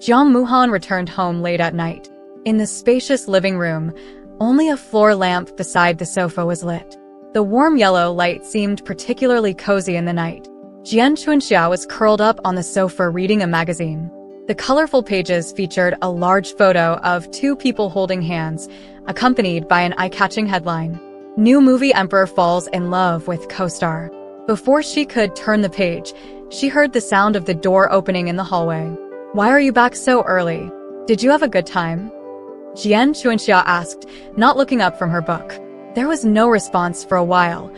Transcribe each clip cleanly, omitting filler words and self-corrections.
Jiang Muhan returned home late at night. In the spacious living room, only a floor lamp beside the sofa was lit. The warm yellow light seemed particularly cozy in the night. Jian Chunxia was curled up on the sofa reading a magazine. The colorful pages featured a large photo of two people holding hands, accompanied by an eye-catching headline. New movie Emperor falls in love with co-star. Before she could turn the page, she heard the sound of the door opening in the hallway. "Why are you back so early? Did you have a good time?" Jian Chunxia asked, not looking up from her book. There was no response for a while,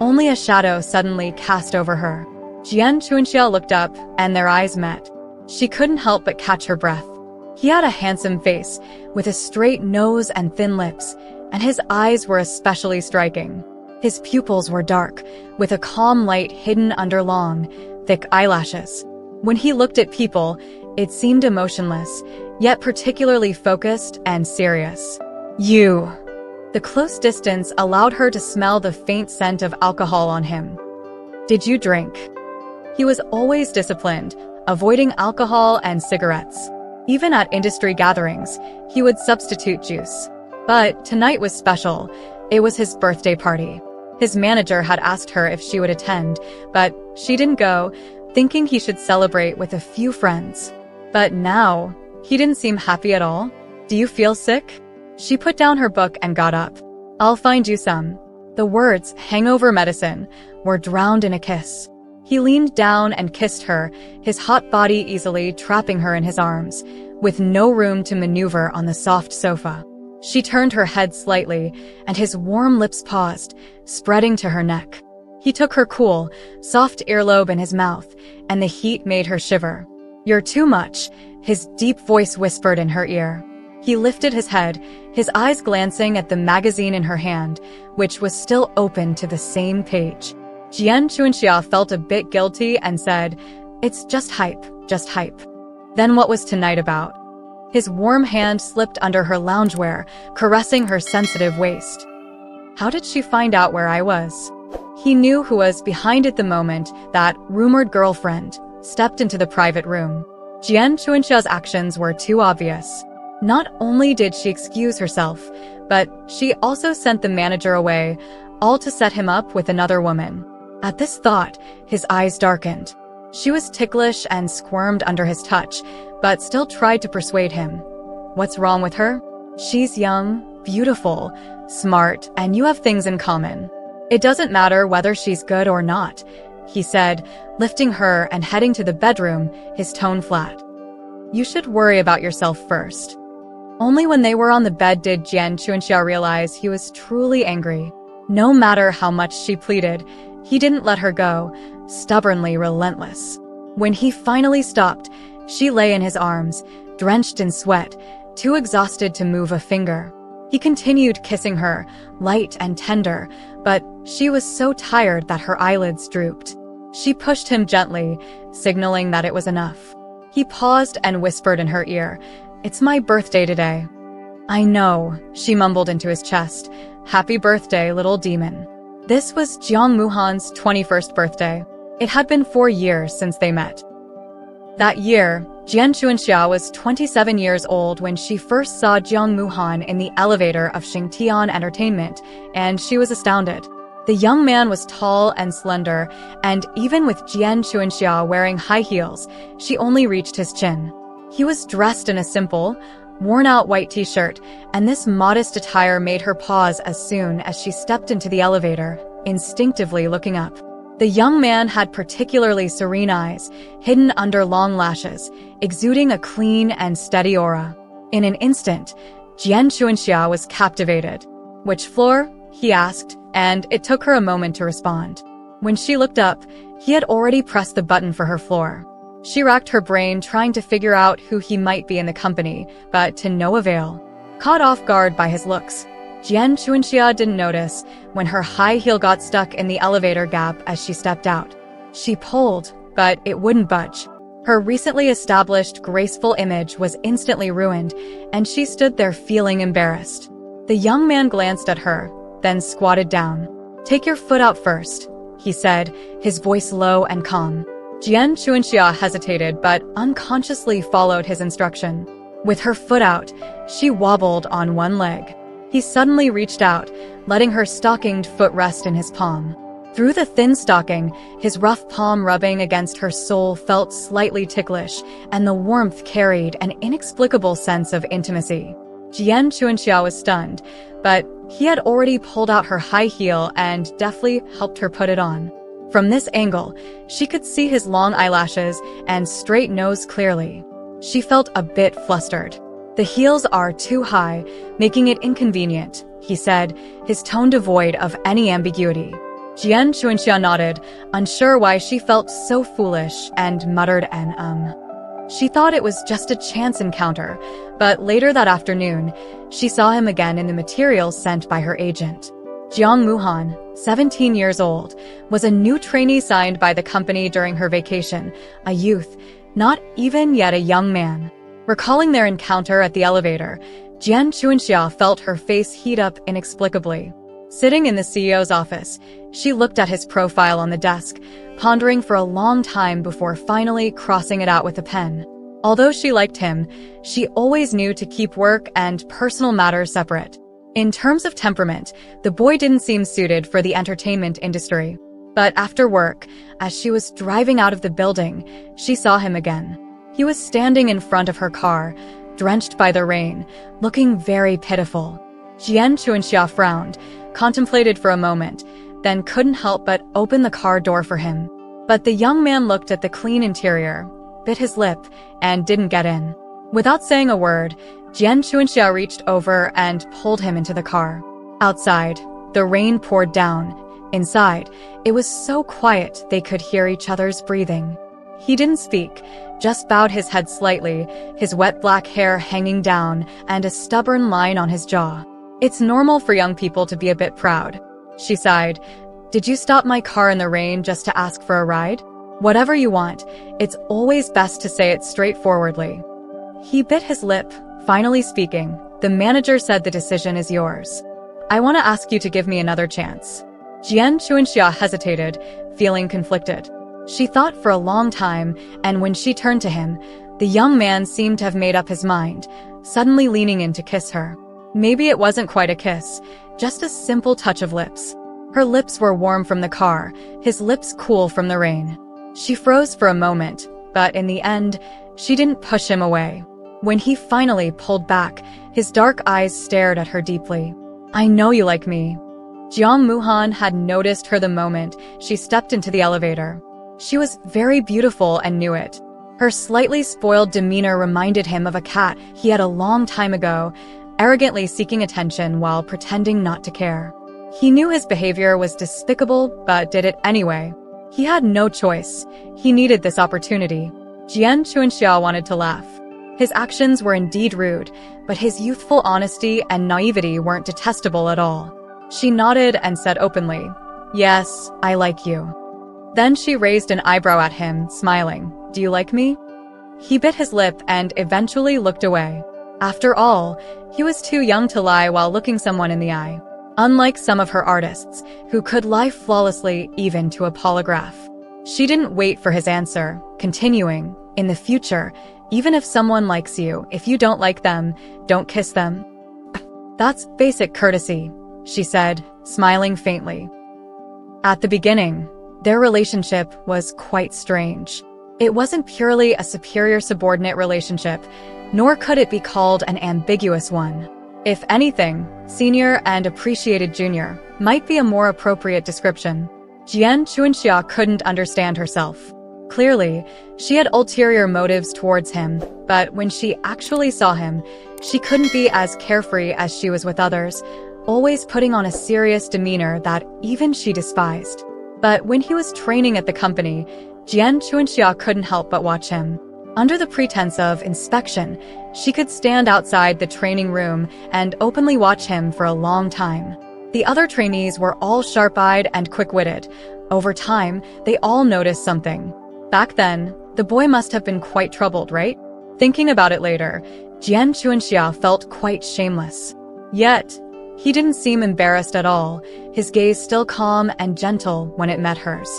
only a shadow suddenly cast over her. Jian Chunxia looked up, and their eyes met. She couldn't help but catch her breath. He had a handsome face, with a straight nose and thin lips, and his eyes were especially striking. His pupils were dark, with a calm light hidden under long, thick eyelashes. When he looked at people, it seemed emotionless, yet particularly focused and serious. "You." The close distance allowed her to smell the faint scent of alcohol on him. "Did you drink?" He was always disciplined, avoiding alcohol and cigarettes. Even at industry gatherings, he would substitute juice. But tonight was special. It was his birthday party. His manager had asked her if she would attend, but she didn't go, thinking he should celebrate with a few friends. But now, he didn't seem happy at all. "Do you feel sick?" She put down her book and got up. "I'll find you some." The words, hangover medicine, were drowned in a kiss. He leaned down and kissed her, his hot body easily trapping her in his arms, with no room to maneuver on the soft sofa. She turned her head slightly, and his warm lips paused, spreading to her neck. He took her cool, soft earlobe in his mouth, and the heat made her shiver. "You're too much," his deep voice whispered in her ear. He lifted his head, his eyes glancing at the magazine in her hand, which was still open to the same page. Jian Chunxia felt a bit guilty and said, "It's just hype, just hype." Then what was tonight about? His warm hand slipped under her loungewear, caressing her sensitive waist. "How did she find out where I was?" He knew who was behind it the moment that rumored girlfriend stepped into the private room. Jian Chunxia's actions were too obvious. Not only did she excuse herself, but she also sent the manager away, all to set him up with another woman. At this thought, his eyes darkened. She was ticklish and squirmed under his touch, but still tried to persuade him. "What's wrong with her? She's young, beautiful, smart, and you have things in common. It doesn't matter whether she's good or not," he said, lifting her and heading to the bedroom, his tone flat. "You should worry about yourself first." Only when they were on the bed did Jian Chunxia realize he was truly angry. No matter how much she pleaded, he didn't let her go, stubbornly relentless. When he finally stopped, she lay in his arms, drenched in sweat, too exhausted to move a finger. He continued kissing her, light and tender, but she was so tired that her eyelids drooped. She pushed him gently, signaling that it was enough. He paused and whispered in her ear, "It's my birthday today." "I know," she mumbled into his chest. "Happy birthday, little demon." This was Jiang Muhan's 21st birthday. It had been 4 years since they met. That year, Jian Chunxia was 27 years old when she first saw Jiang Muhan in the elevator of Xingtian Entertainment, and she was astounded. The young man was tall and slender, and even with Jian Chunxia wearing high heels, she only reached his chin. He was dressed in a simple, worn-out white t-shirt, and this modest attire made her pause as soon as she stepped into the elevator, instinctively looking up. The young man had particularly serene eyes, hidden under long lashes, exuding a clean and steady aura. In an instant, Jian Chunxia was captivated. "Which floor?" he asked, and it took her a moment to respond. When she looked up, he had already pressed the button for her floor. She racked her brain trying to figure out who he might be in the company, but to no avail. Caught off guard by his looks, Jian Chunxia didn't notice when her high heel got stuck in the elevator gap as she stepped out. She pulled, but it wouldn't budge. Her recently established graceful image was instantly ruined, and she stood there feeling embarrassed. The young man glanced at her, then squatted down. "Take your foot out first," he said, his voice low and calm. Jian Chuanxia hesitated but unconsciously followed his instruction. With her foot out, she wobbled on one leg. He suddenly reached out, letting her stockinged foot rest in his palm. Through the thin stocking, his rough palm rubbing against her sole felt slightly ticklish, and the warmth carried an inexplicable sense of intimacy. Jian Chuanxia was stunned, but he had already pulled out her high heel and deftly helped her put it on. From this angle, she could see his long eyelashes and straight nose clearly. She felt a bit flustered. "The heels are too high, making it inconvenient," he said, his tone devoid of any ambiguity. Jian Chuanxia nodded, unsure why she felt so foolish, and muttered an She thought it was just a chance encounter, but later that afternoon, she saw him again in the materials sent by her agent. Jiang Muhan, 17 years old, was a new trainee signed by the company during her vacation, a youth, not even yet a young man. Recalling their encounter at the elevator, Jian Chuanxia felt her face heat up inexplicably. Sitting in the CEO's office, she looked at his profile on the desk, pondering for a long time before finally crossing it out with a pen. Although she liked him, she always knew to keep work and personal matters separate. In terms of temperament, the boy didn't seem suited for the entertainment industry. But after work, as she was driving out of the building, she saw him again. He was standing in front of her car, drenched by the rain, looking very pitiful. Jian Chuanxia frowned, contemplated for a moment, then couldn't help but open the car door for him. But the young man looked at the clean interior, bit his lip, and didn't get in. Without saying a word, Jian Chuanxia reached over and pulled him into the car. Outside, the rain poured down. Inside, it was so quiet they could hear each other's breathing. He didn't speak, just bowed his head slightly, his wet black hair hanging down and a stubborn line on his jaw. "It's normal for young people to be a bit proud," she sighed. "Did you stop my car in the rain just to ask for a ride? Whatever you want, it's always best to say it straightforwardly." He bit his lip, finally speaking. "The manager said the decision is yours. I want to ask you to give me another chance." Jian Chuanxia hesitated, feeling conflicted. She thought for a long time, and when she turned to him, the young man seemed to have made up his mind, suddenly leaning in to kiss her. Maybe it wasn't quite a kiss, just a simple touch of lips. Her lips were warm from the car, his lips cool from the rain. She froze for a moment, but in the end, she didn't push him away. When he finally pulled back, his dark eyes stared at her deeply. "I know you like me." Jiang Muhan had noticed her the moment she stepped into the elevator. She was very beautiful and knew it. Her slightly spoiled demeanor reminded him of a cat he had a long time ago, arrogantly seeking attention while pretending not to care. He knew his behavior was despicable, but did it anyway. He had no choice. He needed this opportunity. Jian Chuanxia wanted to laugh. His actions were indeed rude, but his youthful honesty and naivety weren't detestable at all. She nodded and said openly, "Yes, I like you." Then she raised an eyebrow at him, smiling. "Do you like me?" He bit his lip and eventually looked away. After all, he was too young to lie while looking someone in the eye. Unlike some of her artists, who could lie flawlessly even to a polygraph. She didn't wait for his answer, continuing, "In the future, even if someone likes you, if you don't like them, don't kiss them." "That's basic courtesy," she said, smiling faintly. At the beginning, their relationship was quite strange. It wasn't purely a superior-subordinate relationship, nor could it be called an ambiguous one. If anything, senior and appreciated junior might be a more appropriate description. Jian Chuanxia couldn't understand herself. Clearly, she had ulterior motives towards him, but when she actually saw him, she couldn't be as carefree as she was with others, always putting on a serious demeanor that even she despised. But when he was training at the company, Jian Chuanxia couldn't help but watch him. Under the pretense of inspection, she could stand outside the training room and openly watch him for a long time. The other trainees were all sharp-eyed and quick-witted. Over time, they all noticed something. Back then, the boy must have been quite troubled, right? Thinking about it later, Jian Chuanxia felt quite shameless. Yet, he didn't seem embarrassed at all, his gaze still calm and gentle when it met hers.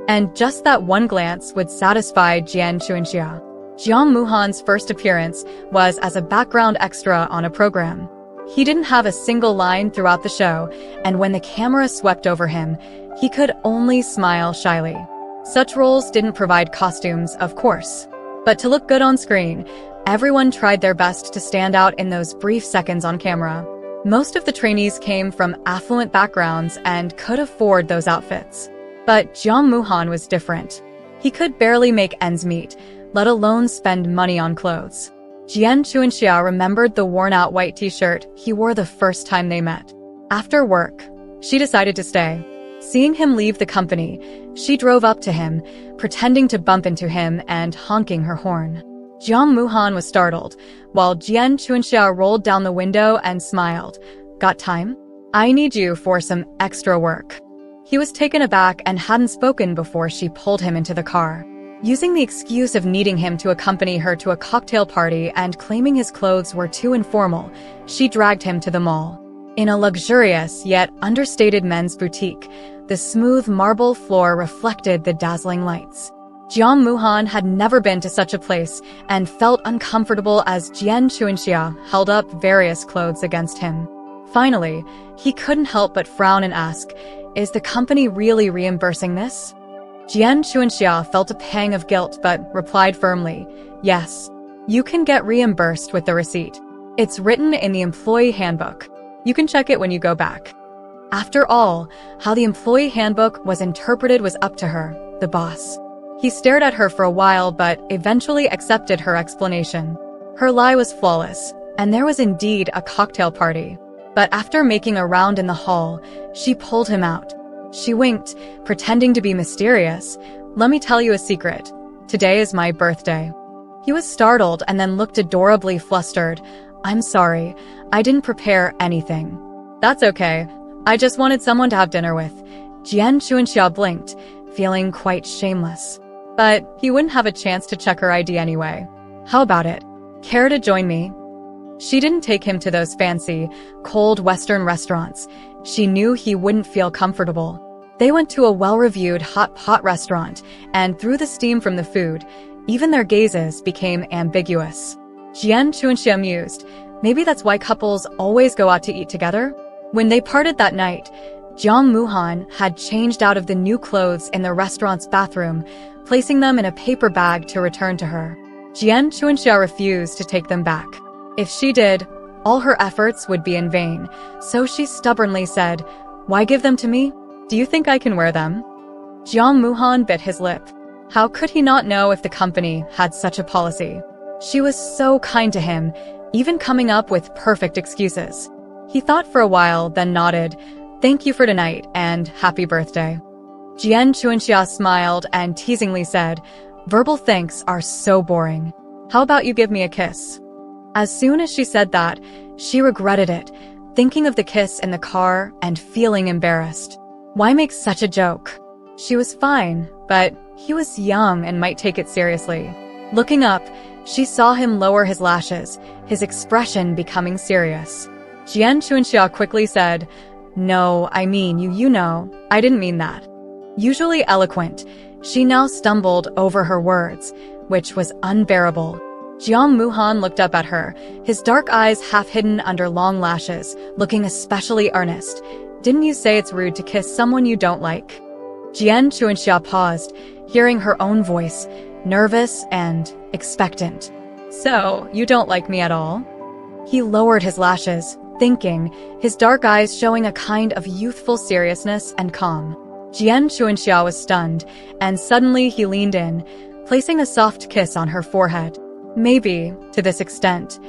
And just that one glance would satisfy Jian Chuanxia. Jiang Muhan's first appearance was as a background extra on a program. He didn't have a single line throughout the show, and when the camera swept over him, he could only smile shyly. Such roles didn't provide costumes, of course. But to look good on screen, everyone tried their best to stand out in those brief seconds on camera. Most of the trainees came from affluent backgrounds and could afford those outfits. But Jiang Muhan was different. He could barely make ends meet, let alone spend money on clothes. Jian Chuanxia remembered the worn-out white t-shirt he wore the first time they met. After work, she decided to stay. Seeing him leave the company, she drove up to him, pretending to bump into him and honking her horn. Jiang Muhan was startled, while Jian Chuanxia rolled down the window and smiled. "Got time? I need you for some extra work." He was taken aback and hadn't spoken before she pulled him into the car. Using the excuse of needing him to accompany her to a cocktail party and claiming his clothes were too informal, she dragged him to the mall. In a luxurious yet understated men's boutique, the smooth marble floor reflected the dazzling lights. Jiang Muhan had never been to such a place and felt uncomfortable as Jian Chuanxia held up various clothes against him. Finally, he couldn't help but frown and ask, "Is the company really reimbursing this?" Jian Chuanxia felt a pang of guilt but replied firmly, "Yes, you can get reimbursed with the receipt. It's written in the employee handbook. You can check it when you go back." After all, how the employee handbook was interpreted was up to her, the boss. He stared at her for a while but eventually accepted her explanation. Her lie was flawless, and there was indeed a cocktail party. But after making a round in the hall, she pulled him out. She winked, pretending to be mysterious. "Let me tell you a secret. Today is my birthday." He was startled and then looked adorably flustered. "I'm sorry, I didn't prepare anything." "That's okay. I just wanted someone to have dinner with." Jian Chuanxia blinked, feeling quite shameless. But he wouldn't have a chance to check her ID anyway. "How about it? Care to join me?" She didn't take him to those fancy, cold Western restaurants. She knew he wouldn't feel comfortable. They went to a well-reviewed hot pot restaurant, and through the steam from the food, even their gazes became ambiguous. Jian Chuanxia mused, maybe that's why couples always go out to eat together? When they parted that night, Jiang Muhan had changed out of the new clothes in the restaurant's bathroom, placing them in a paper bag to return to her. Jian Chuanxia refused to take them back. If she did, all her efforts would be in vain, so she stubbornly said, "Why give them to me? Do you think I can wear them?" Jiang Muhan bit his lip. How could he not know if the company had such a policy? She was so kind to him, even coming up with perfect excuses. He thought for a while, then nodded, "Thank you for tonight, and happy birthday." Jian Chuanxia smiled and teasingly said, "Verbal thanks are so boring. How about you give me a kiss?" As soon as she said that, she regretted it, thinking of the kiss in the car and feeling embarrassed. Why make such a joke? She was fine, but he was young and might take it seriously. Looking up, she saw him lower his lashes, his expression becoming serious. Jian Chuanxia quickly said, "No, I mean, you know, I didn't mean that." Usually eloquent, she now stumbled over her words, which was unbearable. Jiang Muhan looked up at her, his dark eyes half hidden under long lashes, looking especially earnest. "Didn't you say it's rude to kiss someone you don't like?" Jian Chuanxia paused, hearing her own voice, nervous and expectant. "So, you don't like me at all?" He lowered his lashes, thinking, his dark eyes showing a kind of youthful seriousness and calm. Jian Chuanxia was stunned, and suddenly he leaned in, placing a soft kiss on her forehead. Maybe, to this extent.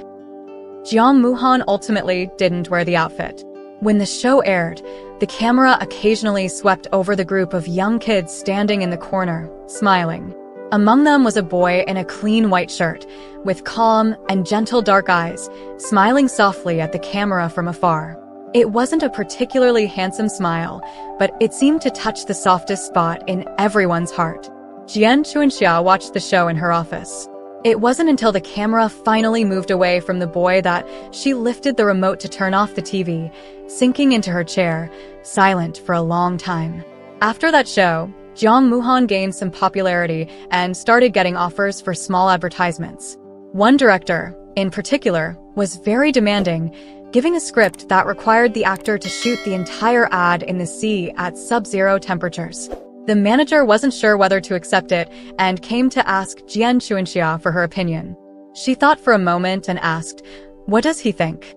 Jiang Muhan ultimately didn't wear the outfit. When the show aired, the camera occasionally swept over the group of young kids standing in the corner, smiling. Among them was a boy in a clean white shirt, with calm and gentle dark eyes, smiling softly at the camera from afar. It wasn't a particularly handsome smile, but it seemed to touch the softest spot in everyone's heart. Jian Chuanxia watched the show in her office. It wasn't until the camera finally moved away from the boy that she lifted the remote to turn off the TV, sinking into her chair, silent for a long time. After that show, Jiang Muhan gained some popularity and started getting offers for small advertisements. One director, in particular, was very demanding, giving a script that required the actor to shoot the entire ad in the sea at sub-zero temperatures. The manager wasn't sure whether to accept it and came to ask Jian Chuanxia for her opinion. She thought for a moment and asked, "What does he think?"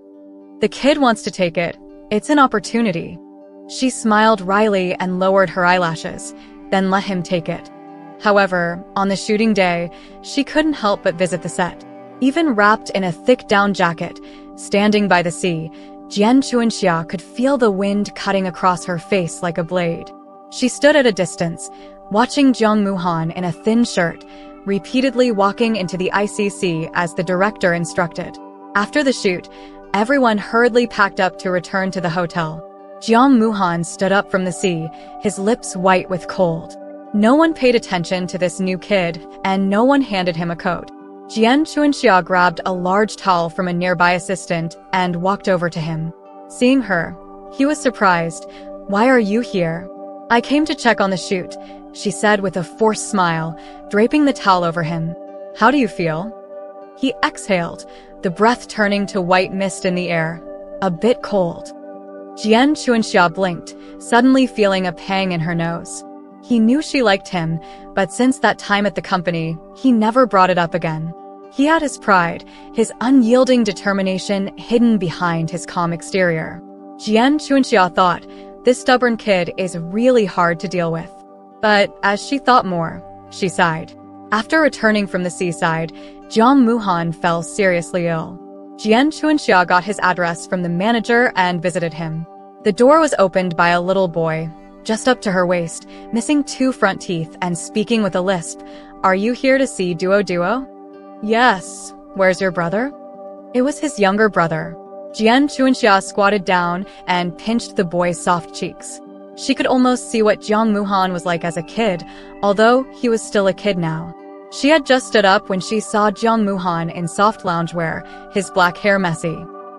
"The kid wants to take it. It's an opportunity." She smiled wryly and lowered her eyelashes, then let him take it. However, on the shooting day, she couldn't help but visit the set. Even wrapped in a thick down jacket, standing by the sea, Jian Chuanxia could feel the wind cutting across her face like a blade. She stood at a distance, watching Jiang Muhan in a thin shirt, repeatedly walking into the ICC as the director instructed. After the shoot, everyone hurriedly packed up to return to the hotel. Jiang Muhan stood up from the sea, his lips white with cold. No one paid attention to this new kid, and no one handed him a coat. Jian Chuanxia grabbed a large towel from a nearby assistant and walked over to him. Seeing her, he was surprised. "Why are you here?" "I came to check on the shoot," she said with a forced smile, draping the towel over him. "How do you feel?" He exhaled, the breath turning to white mist in the air. "A bit cold." Jian Chuanxia blinked, suddenly feeling a pang in her nose. He knew she liked him, but since that time at the company, he never brought it up again. He had his pride, his unyielding determination hidden behind his calm exterior. Jian Chuanxia thought, this stubborn kid is really hard to deal with. But as she thought more, she sighed. After returning from the seaside, Jiang Muhan fell seriously ill. Jian Chuanxia got his address from the manager and visited him. The door was opened by a little boy, just up to her waist, missing 2 front teeth and speaking with a lisp. "Are you here to see Duo?" "Yes. Where's your brother?" It was his younger brother. Jian Chuanxia squatted down and pinched the boy's soft cheeks. She could almost see what Jiang Muhan was like as a kid, although he was still a kid now. She had just stood up when she saw Jiang Muhan in soft loungewear, his black hair messy.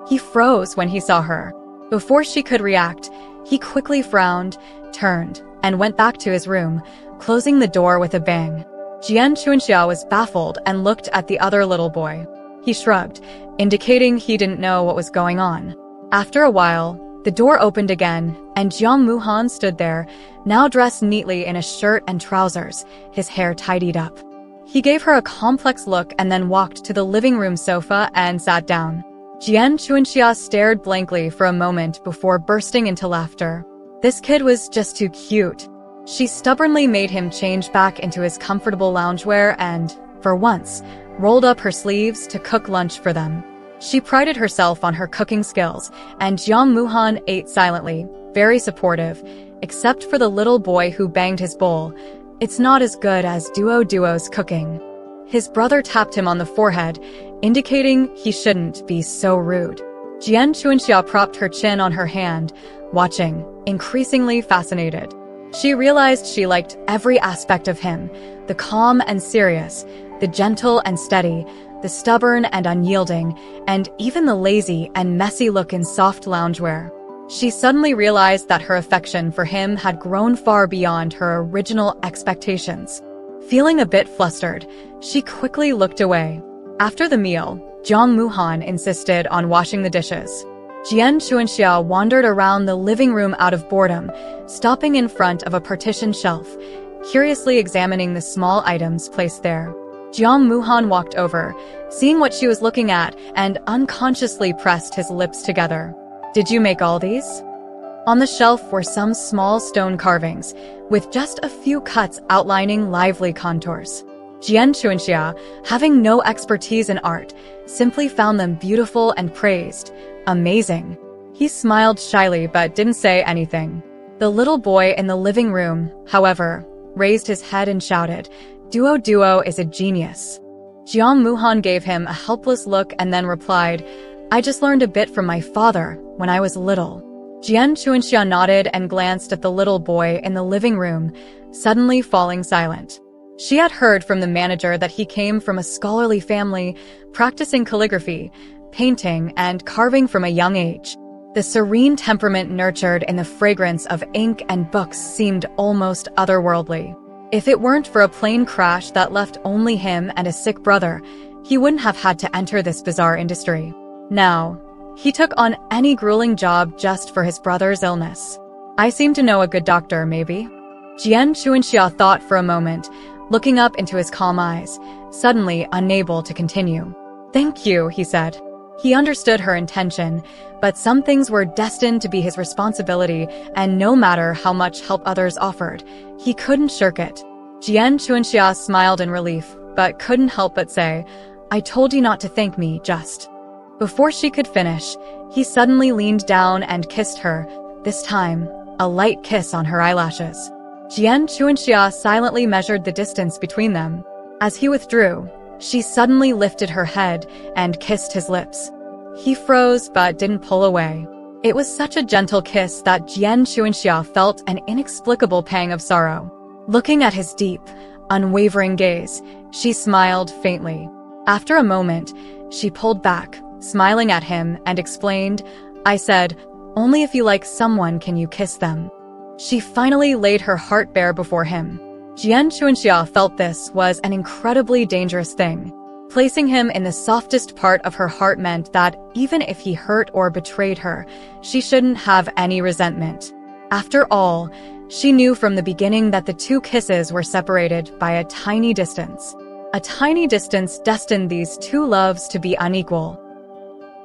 He froze when he saw her. Before she could react, he quickly frowned, turned, and went back to his room, closing the door with a bang. Jian Chuanxia was baffled and looked at the other little boy. He shrugged, indicating he didn't know what was going on. After a while, the door opened again, and Jiang Muhan stood there, now dressed neatly in a shirt and trousers, his hair tidied up. He gave her a complex look and then walked to the living room sofa and sat down. Jian Chuanxia stared blankly for a moment before bursting into laughter. This kid was just too cute. She stubbornly made him change back into his comfortable loungewear and, for once, rolled up her sleeves to cook lunch for them. She prided herself on her cooking skills, and Jiang Muhan ate silently, very supportive, except for the little boy who banged his bowl. It's not as good as Duo's cooking. His brother tapped him on the forehead, indicating he shouldn't be so rude. Jian Chuanxia propped her chin on her hand, watching, increasingly fascinated. She realized she liked every aspect of him, the calm and serious, the gentle and steady, the stubborn and unyielding, and even the lazy and messy look in soft loungewear. She suddenly realized that her affection for him had grown far beyond her original expectations. Feeling a bit flustered, she quickly looked away. After the meal, Jiang Muhan insisted on washing the dishes. Jian Chuanxia wandered around the living room out of boredom, stopping in front of a partition shelf, curiously examining the small items placed there. Jiang Muhan walked over, seeing what she was looking at, and unconsciously pressed his lips together. "Did you make all these?" On the shelf were some small stone carvings, with just a few cuts outlining lively contours. Jian Chuanxia, having no expertise in art, simply found them beautiful and praised. "Amazing." He smiled shyly but didn't say anything. The little boy in the living room, however, raised his head and shouted, Duo is a genius." Jiang Muhan gave him a helpless look and then replied, "I just learned a bit from my father when I was little." Jian Chuanxia nodded and glanced at the little boy in the living room, suddenly falling silent. She had heard from the manager that he came from a scholarly family, practicing calligraphy, painting, and carving from a young age. The serene temperament nurtured in the fragrance of ink and books seemed almost otherworldly. If it weren't for a plane crash that left only him and a sick brother, he wouldn't have had to enter this bizarre industry. Now, he took on any grueling job just for his brother's illness. I seem to know a good doctor, maybe? Jian Chuanxia thought for a moment, looking up into his calm eyes, suddenly unable to continue. Thank you, he said. He understood her intention, but some things were destined to be his responsibility, and no matter how much help others offered, he couldn't shirk it. Jian Chuanxia smiled in relief, but couldn't help but say, I told you not to thank me, just. Before she could finish, he suddenly leaned down and kissed her, this time, a light kiss on her eyelashes. Jian Chuanxia silently measured the distance between them. As he withdrew, she suddenly lifted her head and kissed his lips. He froze but didn't pull away. It was such a gentle kiss that Jian Chuanxia felt an inexplicable pang of sorrow. Looking at his deep, unwavering gaze, she smiled faintly. After a moment, she pulled back, smiling at him, and explained, I said, only if you like someone can you kiss them. She finally laid her heart bare before him. Jian Chuanxia felt this was an incredibly dangerous thing. Placing him in the softest part of her heart meant that even if he hurt or betrayed her, she shouldn't have any resentment. After all, she knew from the beginning that the two kisses were separated by a tiny distance. A tiny distance destined these two loves to be unequal.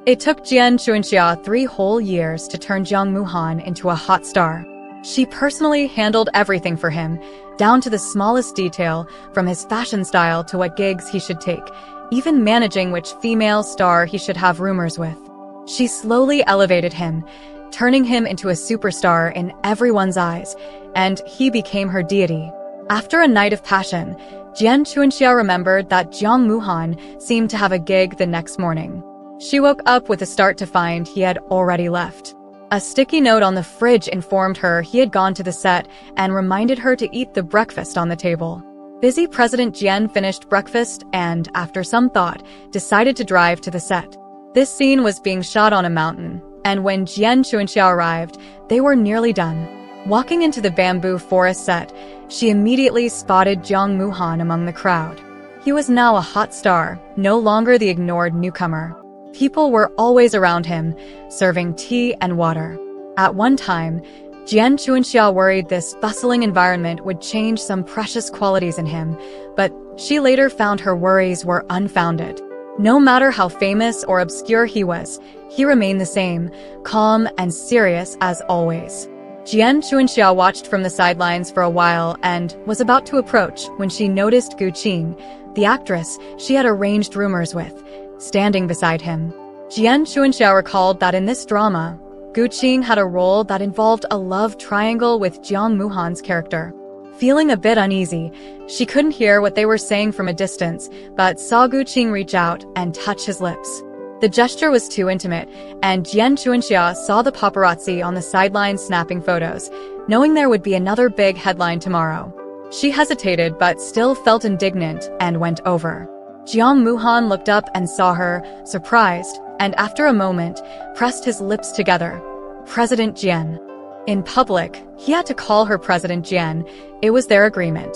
It took Jian Chuanxia 3 whole years to turn Jiang Muhan into a hot star. She personally handled everything for him, down to the smallest detail, from his fashion style to what gigs he should take, even managing which female star he should have rumors with. She slowly elevated him, turning him into a superstar in everyone's eyes, and he became her deity. After a night of passion, Jian Chuanxia remembered that Jiang Muhan seemed to have a gig the next morning. She woke up with a start to find he had already left. A sticky note on the fridge informed her he had gone to the set and reminded her to eat the breakfast on the table. Busy President Jian finished breakfast and, after some thought, decided to drive to the set. This scene was being shot on a mountain, and when Jian Chuanxia arrived, they were nearly done. Walking into the bamboo forest set, she immediately spotted Jiang Muhan among the crowd. He was now a hot star, no longer the ignored newcomer. People were always around him, serving tea and water. At one time, Jian Chuanxia worried this bustling environment would change some precious qualities in him, but she later found her worries were unfounded. No matter how famous or obscure he was, he remained the same, calm and serious as always. Jian Chuanxia watched from the sidelines for a while and was about to approach when she noticed Gu Qing, the actress she had arranged rumors with, standing beside him. Jian Chuanxia recalled that in this drama, Gu Qing had a role that involved a love triangle with Jiang Muhan's character. Feeling a bit uneasy, she couldn't hear what they were saying from a distance, but saw Gu Qing reach out and touch his lips. The gesture was too intimate, and Jian Chuanxia saw the paparazzi on the sidelines snapping photos, knowing there would be another big headline tomorrow. She hesitated but still felt indignant and went over. Jiang Muhan looked up and saw her, surprised, and after a moment, pressed his lips together. President Jian. In public, he had to call her President Jian. It was their agreement.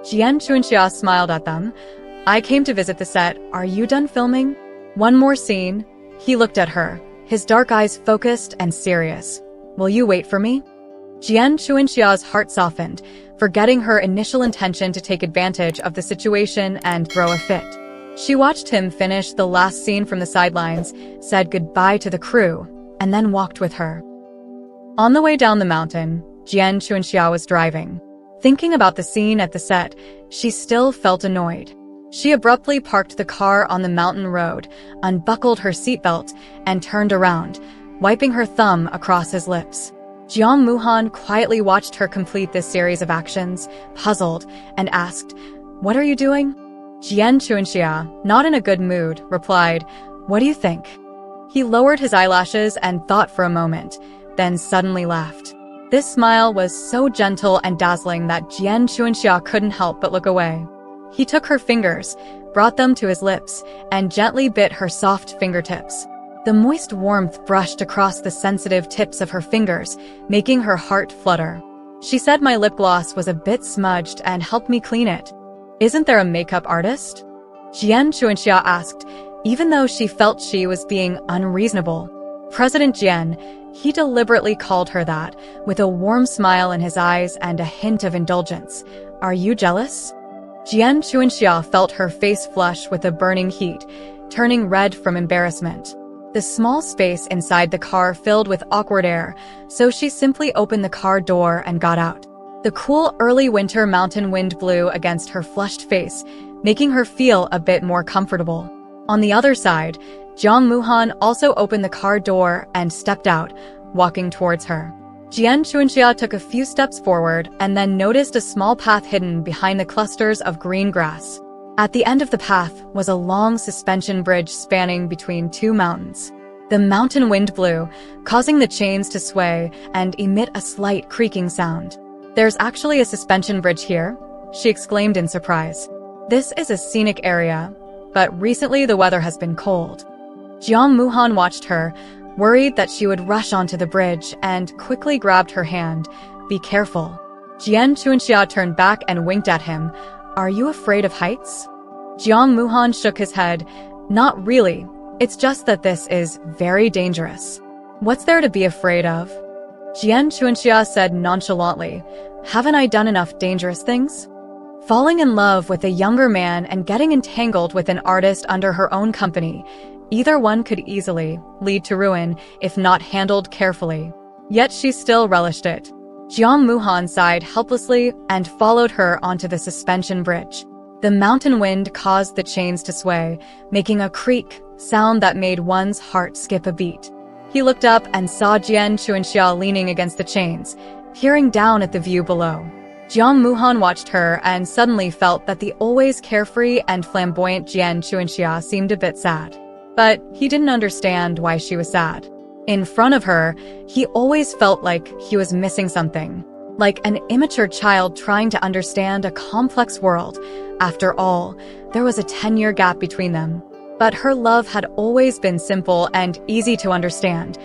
Jian Chuanxia smiled at them. I came to visit the set. Are you done filming? One more scene. He looked at her, his dark eyes focused and serious. Will you wait for me? Jian Chuanxia's heart softened, forgetting her initial intention to take advantage of the situation and throw a fit. She watched him finish the last scene from the sidelines, said goodbye to the crew, and then walked with her. On the way down the mountain, Jian Chuanxia was driving. Thinking about the scene at the set, she still felt annoyed. She abruptly parked the car on the mountain road, unbuckled her seatbelt, and turned around, wiping her thumb across his lips. Jiang Muhan quietly watched her complete this series of actions, puzzled, and asked, What are you doing? Jian Chuanxia, not in a good mood, replied, What do you think? He lowered his eyelashes and thought for a moment, then suddenly laughed. This smile was so gentle and dazzling that Jian Chuanxia couldn't help but look away. He took her fingers, brought them to his lips, and gently bit her soft fingertips. The moist warmth brushed across the sensitive tips of her fingers, making her heart flutter. She said my lip gloss was a bit smudged and helped me clean it. Isn't there a makeup artist? Jian Chuanxia asked, even though she felt she was being unreasonable. President Jian, he deliberately called her that, with a warm smile in his eyes and a hint of indulgence. Are you jealous? Jian Chuanxia felt her face flush with a burning heat, turning red from embarrassment. The small space inside the car filled with awkward air, so she simply opened the car door and got out. The cool early winter mountain wind blew against her flushed face, making her feel a bit more comfortable. On the other side, Jiang Muhan also opened the car door and stepped out, walking towards her. Jian Chuanxia took a few steps forward and then noticed a small path hidden behind the clusters of green grass. At the end of the path was a long suspension bridge spanning between two mountains. The mountain wind blew, causing the chains to sway and emit a slight creaking sound. There's actually a suspension bridge here, she exclaimed in surprise. This is a scenic area, but recently the weather has been cold. Jiang Muhan watched her, worried that she would rush onto the bridge, and quickly grabbed her hand. Be careful. Jian Chuanxia turned back and winked at him. Are you afraid of heights? Jiang Muhan shook his head. Not really. It's just that this is very dangerous. What's there to be afraid of? Jian Chuanxia said nonchalantly. Haven't I done enough dangerous things? Falling in love with a younger man and getting entangled with an artist under her own company, either one could easily lead to ruin if not handled carefully. Yet she still relished it. Jiang Muhan sighed helplessly and followed her onto the suspension bridge. The mountain wind caused the chains to sway, making a creak sound that made one's heart skip a beat. He looked up and saw Jian Chuanxia leaning against the chains, peering down at the view below. Jiang Muhan watched her and suddenly felt that the always carefree and flamboyant Jian Chuanxia seemed a bit sad. But he didn't understand why she was sad. In front of her, he always felt like he was missing something, like an immature child trying to understand a complex world. After all, there was a 10-year gap between them. But her love had always been simple and easy to understand,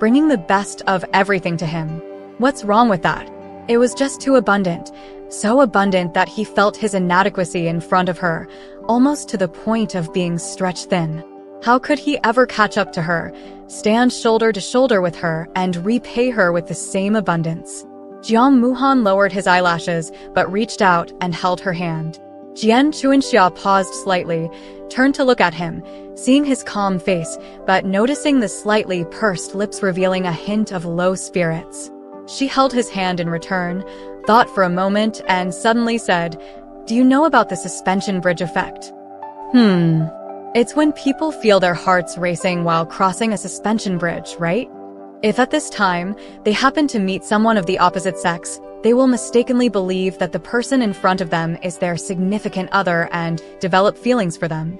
bringing the best of everything to him. What's wrong with that? It was just too abundant, so abundant that he felt his inadequacy in front of her, almost to the point of being stretched thin. How could he ever catch up to her, stand shoulder to shoulder with her, and repay her with the same abundance? Jiang Muhan lowered his eyelashes, but reached out and held her hand. Jian Chuanxia paused slightly, turned to look at him, seeing his calm face, but noticing the slightly pursed lips revealing a hint of low spirits. She held his hand in return, thought for a moment, and suddenly said, Do you know about the suspension bridge effect? It's when people feel their hearts racing while crossing a suspension bridge, right? If at this time they happen to meet someone of the opposite sex, they will mistakenly believe that the person in front of them is their significant other and develop feelings for them.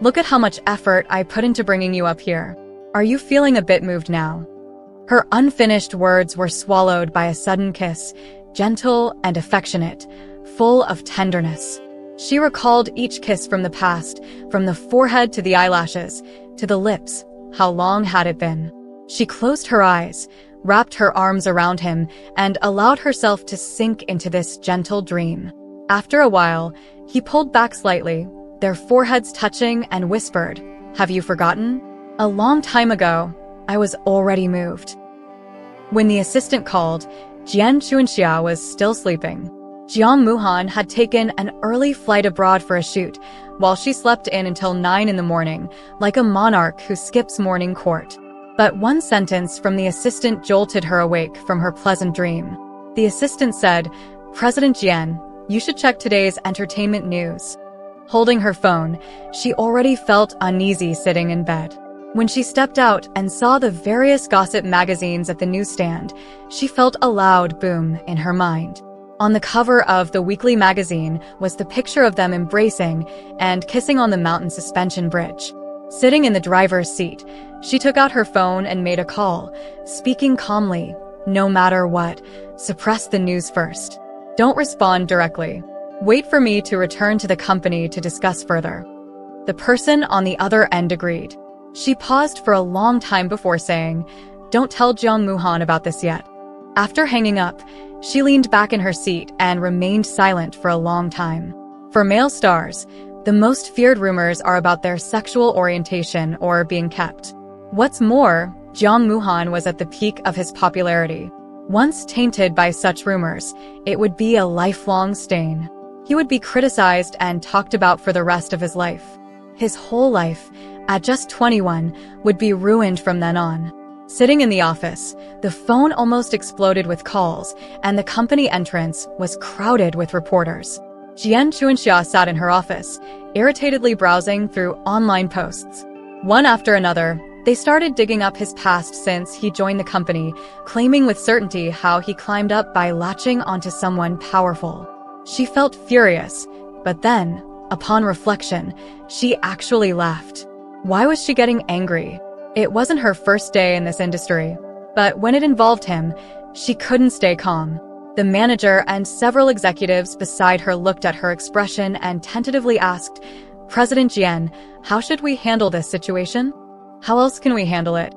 Look at how much effort I put into bringing you up here. Are you feeling a bit moved now? Her unfinished words were swallowed by a sudden kiss, gentle and affectionate, full of tenderness. She recalled each kiss from the past, from the forehead to the eyelashes, to the lips. How long had it been? She closed her eyes, wrapped her arms around him, and allowed herself to sink into this gentle dream. After a while, he pulled back slightly, their foreheads touching, and whispered, Have you forgotten? A long time ago, I was already moved. When the assistant called, Jian Chuanxia was still sleeping. Jiang Muhan had taken an early flight abroad for a shoot, while she slept in until 9 in the morning, like a monarch who skips morning court. But one sentence from the assistant jolted her awake from her pleasant dream. The assistant said, President Jian, you should check today's entertainment news. Holding her phone, she already felt uneasy sitting in bed. When she stepped out and saw the various gossip magazines at the newsstand, she felt a loud boom in her mind. On the cover of the weekly magazine was the picture of them embracing and kissing on the mountain suspension bridge. Sitting in the driver's seat, she took out her phone and made a call, speaking calmly, no matter what, suppress the news first. Don't respond directly. Wait for me to return to the company to discuss further. The person on the other end agreed. She paused for a long time before saying, "Don't tell Jung Moo-han about this yet." After hanging up, she leaned back in her seat and remained silent for a long time. For male stars, the most feared rumors are about their sexual orientation or being kept. What's more, Jung Moo-han was at the peak of his popularity. Once tainted by such rumors, it would be a lifelong stain. He would be criticized and talked about for the rest of his life. His whole life, at just 21, would be ruined from then on. Sitting in the office, the phone almost exploded with calls, and the company entrance was crowded with reporters. Jian Chuanxia sat in her office, irritatedly browsing through online posts. One after another, they started digging up his past since he joined the company, claiming with certainty how he climbed up by latching onto someone powerful. She felt furious, but then, upon reflection, she actually laughed. Why was she getting angry? It wasn't her first day in this industry, but when it involved him, she couldn't stay calm. The manager and several executives beside her looked at her expression and tentatively asked, "President Jian, how should we handle this situation?" "How else can we handle it?"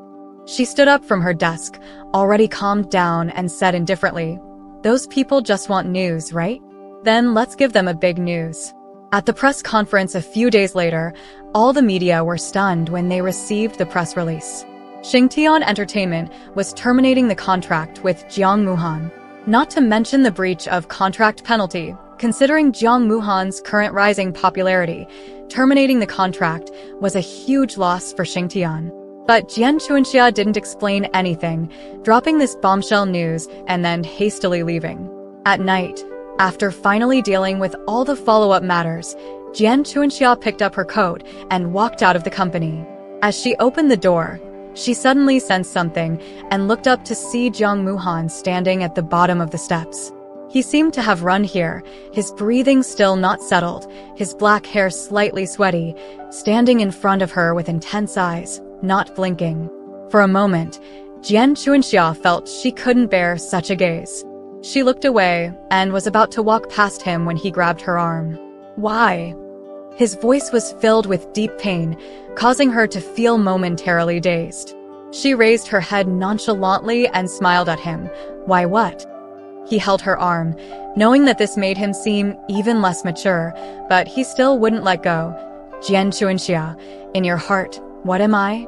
She stood up from her desk, already calmed down, and said indifferently, "Those people just want news, right? Then let's give them a big news." At the press conference a few days later, all the media were stunned when they received the press release. Xingtian Entertainment was terminating the contract with Jung Moo-han. Not to mention the breach of contract penalty, considering Jung Moo-han's current rising popularity, terminating the contract was a huge loss for Xingtian. But Jian Chuanxia didn't explain anything, dropping this bombshell news and then hastily leaving. At night, after finally dealing with all the follow-up matters, Jian Chuanxia picked up her coat and walked out of the company. As she opened the door, she suddenly sensed something and looked up to see Jung Moo-han standing at the bottom of the steps. He seemed to have run here, his breathing still not settled, his black hair slightly sweaty, standing in front of her with intense eyes, not blinking. For a moment, Jian Chuanxia felt she couldn't bear such a gaze. She looked away and was about to walk past him when he grabbed her arm. "Why?" His voice was filled with deep pain, causing her to feel momentarily dazed. She raised her head nonchalantly and smiled at him. "Why what?" He held her arm, knowing that this made him seem even less mature, but he still wouldn't let go. "Jian Chuanxia, in your heart, what am I?"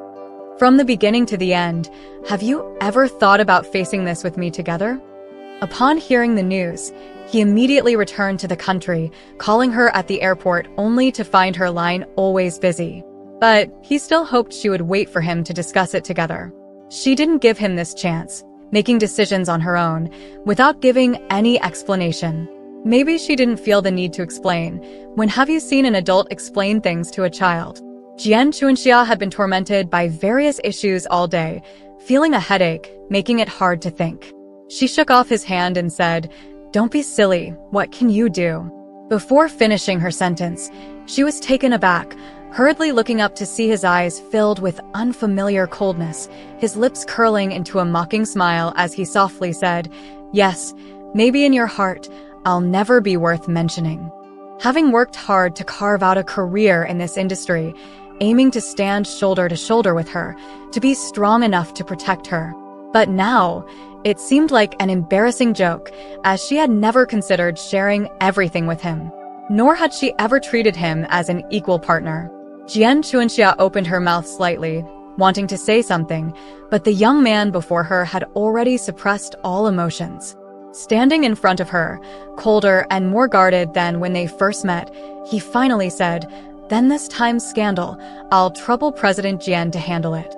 "From the beginning to the end, have you ever thought about facing this with me together?" Upon hearing the news, he immediately returned to the country, calling her at the airport only to find her line always busy. But he still hoped she would wait for him to discuss it together. She didn't give him this chance, making decisions on her own, without giving any explanation. Maybe she didn't feel the need to explain. When have you seen an adult explain things to a child? Jian Chuanxia had been tormented by various issues all day, feeling a headache, making it hard to think. She shook off his hand and said, "Don't be silly, what can you do?" Before finishing her sentence, she was taken aback, hurriedly looking up to see his eyes filled with unfamiliar coldness, his lips curling into a mocking smile as he softly said, "Yes, maybe in your heart, I'll never be worth mentioning." Having worked hard to carve out a career in this industry, aiming to stand shoulder to shoulder with her, to be strong enough to protect her. But now, it seemed like an embarrassing joke, as she had never considered sharing everything with him. Nor had she ever treated him as an equal partner. Jian Chuanxia opened her mouth slightly, wanting to say something, but the young man before her had already suppressed all emotions. Standing in front of her, colder and more guarded than when they first met, he finally said, "Then this time's scandal, I'll trouble President Jian to handle it."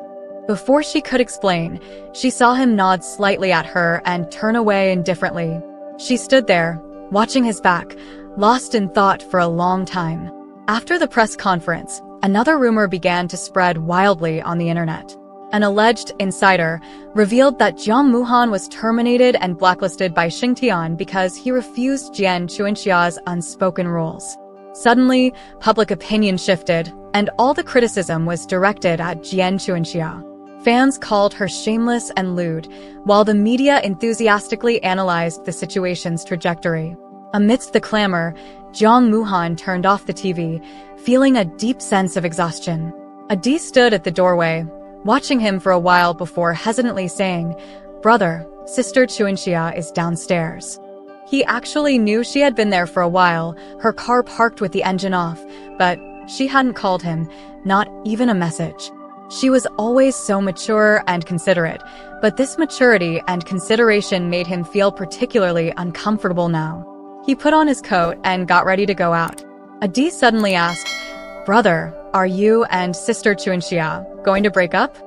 Before she could explain, she saw him nod slightly at her and turn away indifferently. She stood there, watching his back, lost in thought for a long time. After the press conference, another rumor began to spread wildly on the internet. An alleged insider revealed that Jung Moo-han was terminated and blacklisted by Xingtian because he refused Jian Chuanxia's unspoken rules. Suddenly, public opinion shifted, and all the criticism was directed at Jian Chuanxia. Fans called her shameless and lewd, while the media enthusiastically analyzed the situation's trajectory. Amidst the clamor, Jung Moo-han turned off the TV, feeling a deep sense of exhaustion. Adi stood at the doorway, watching him for a while before hesitantly saying, "Brother, Sister Chuanxia is downstairs." He actually knew she had been there for a while, her car parked with the engine off, but she hadn't called him, not even a message. She was always so mature and considerate, but this maturity and consideration made him feel particularly uncomfortable now. He put on his coat and got ready to go out. Adi suddenly asked, "Brother, are you and Sister Chuanxia going to break up?"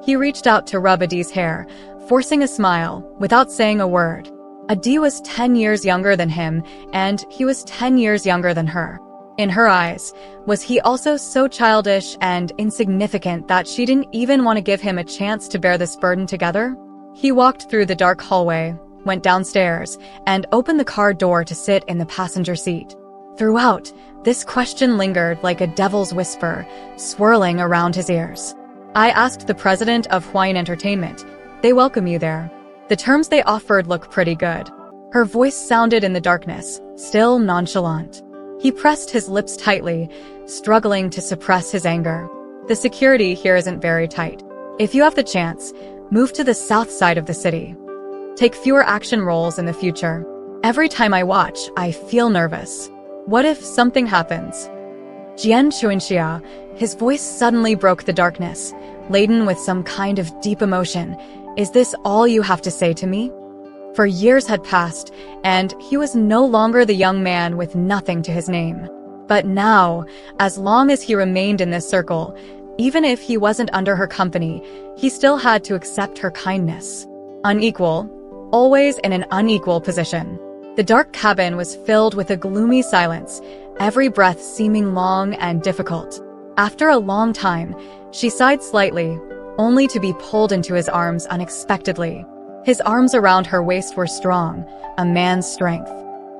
He reached out to rub Adi's hair, forcing a smile, without saying a word. Adi was 10 years younger than him, and he was 10 years younger than her. In her eyes, was he also so childish and insignificant that she didn't even want to give him a chance to bear this burden together? He walked through the dark hallway, went downstairs, and opened the car door to sit in the passenger seat. Throughout, this question lingered like a devil's whisper, swirling around his ears. "I asked the president of Hawaiian Entertainment. They welcome you there. The terms they offered look pretty good." Her voice sounded in the darkness, still nonchalant. He pressed his lips tightly, struggling to suppress his anger. "The security here isn't very tight. If you have the chance, move to the south side of the city. Take fewer action roles in the future. Every time I watch, I feel nervous. What if something happens?" Jian Chuanxia, his voice suddenly broke the darkness, laden with some kind of deep emotion. "Is this all you have to say to me?" For years had passed, and he was no longer the young man with nothing to his name. But now, as long as he remained in this circle, even if he wasn't under her company, he still had to accept her kindness. Unequal, always in an unequal position. The dark cabin was filled with a gloomy silence, every breath seeming long and difficult. After a long time, she sighed slightly, only to be pulled into his arms unexpectedly. His arms around her waist were strong, a man's strength.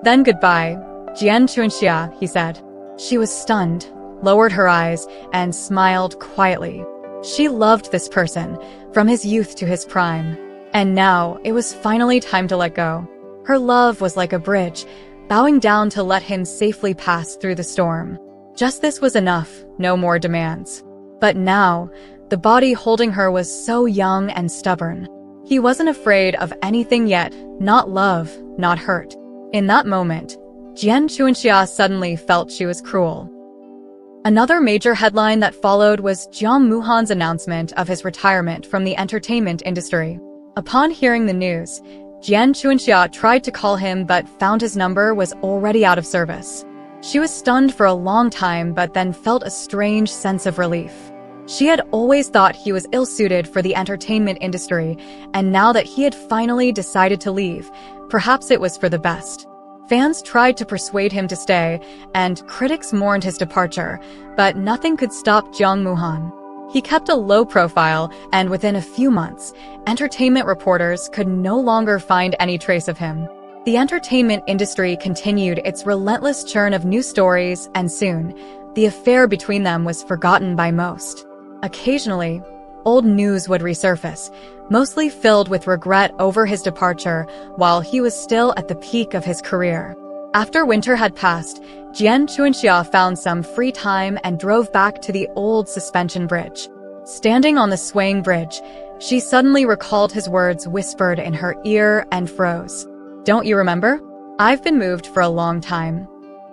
"Then goodbye, Jian Chuanxia," he said. She was stunned, lowered her eyes, and smiled quietly. She loved this person, from his youth to his prime. And now, it was finally time to let go. Her love was like a bridge, bowing down to let him safely pass through the storm. Just this was enough, no more demands. But now, the body holding her was so young and stubborn. He wasn't afraid of anything yet, not love, not hurt. In that moment, Jian Chuanxia suddenly felt she was cruel. Another major headline that followed was Jiang Muhan's announcement of his retirement from the entertainment industry. Upon hearing the news, Jian Chuanxia tried to call him but found his number was already out of service. She was stunned for a long time but then felt a strange sense of relief. She had always thought he was ill-suited for the entertainment industry, and now that he had finally decided to leave, perhaps it was for the best. Fans tried to persuade him to stay, and critics mourned his departure, but nothing could stop Jiang Muhan. He kept a low profile, and within a few months, entertainment reporters could no longer find any trace of him. The entertainment industry continued its relentless churn of new stories, and soon, the affair between them was forgotten by most. Occasionally, old news would resurface, mostly filled with regret over his departure while he was still at the peak of his career. After winter had passed, Jian Chuanxia found some free time and drove back to the old suspension bridge. Standing on the swaying bridge, she suddenly recalled his words whispered in her ear and froze. "Don't you remember? I've been moved for a long time."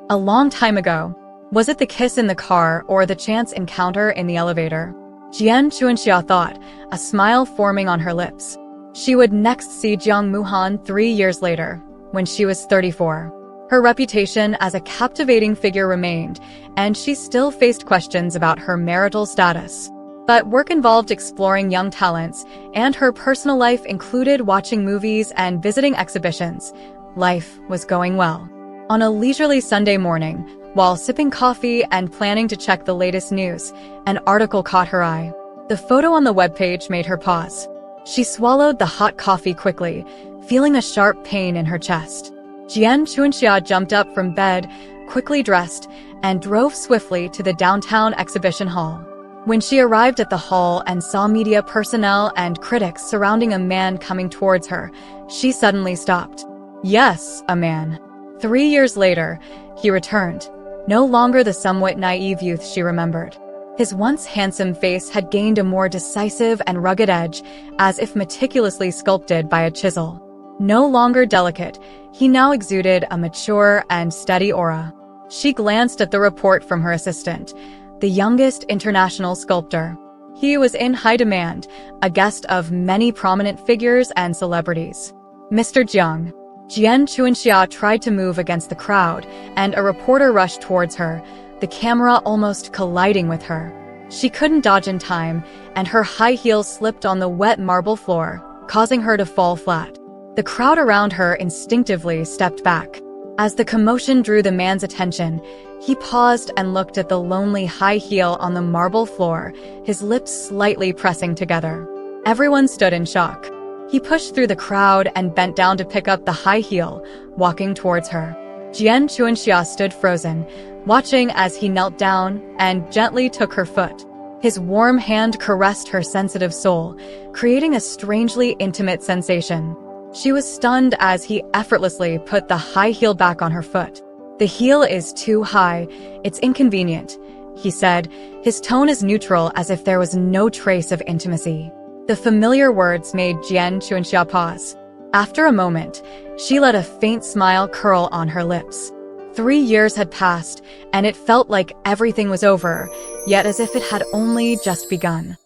A long time ago. Was it the kiss in the car or the chance encounter in the elevator? Jian Chuanxia thought, a smile forming on her lips. She would next see Jiang Muhan 3 years later, when she was 34. Her reputation as a captivating figure remained, and she still faced questions about her marital status. But work involved exploring young talents, and her personal life included watching movies and visiting exhibitions. Life was going well. On a leisurely Sunday morning, while sipping coffee and planning to check the latest news, an article caught her eye. The photo on the webpage made her pause. She swallowed the hot coffee quickly, feeling a sharp pain in her chest. Jian Chuanxia jumped up from bed, quickly dressed, and drove swiftly to the downtown exhibition hall. When she arrived at the hall and saw media personnel and critics surrounding a man coming towards her, she suddenly stopped. Yes, a man. 3 years later, he returned. No longer the somewhat naive youth she remembered. His once handsome face had gained a more decisive and rugged edge, as if meticulously sculpted by a chisel. No longer delicate, he now exuded a mature and steady aura. She glanced at the report from her assistant, the youngest international sculptor. He was in high demand, a guest of many prominent figures and celebrities. Mr. Jiang. Jian Chuanxia tried to move against the crowd, and a reporter rushed towards her, the camera almost colliding with her. She couldn't dodge in time, and her high heels slipped on the wet marble floor, causing her to fall flat. The crowd around her instinctively stepped back. As the commotion drew the man's attention, he paused and looked at the lonely high heel on the marble floor, his lips slightly pressing together. Everyone stood in shock. He pushed through the crowd and bent down to pick up the high heel, walking towards her. Jian Chuanxia stood frozen, watching as he knelt down and gently took her foot. His warm hand caressed her sensitive soul, creating a strangely intimate sensation. She was stunned as he effortlessly put the high heel back on her foot. "The heel is too high. It's inconvenient," he said, his tone as neutral as if there was no trace of intimacy. The familiar words made Jian Chuanxia pause. After a moment, she let a faint smile curl on her lips. 3 years had passed, and it felt like everything was over, yet as if it had only just begun.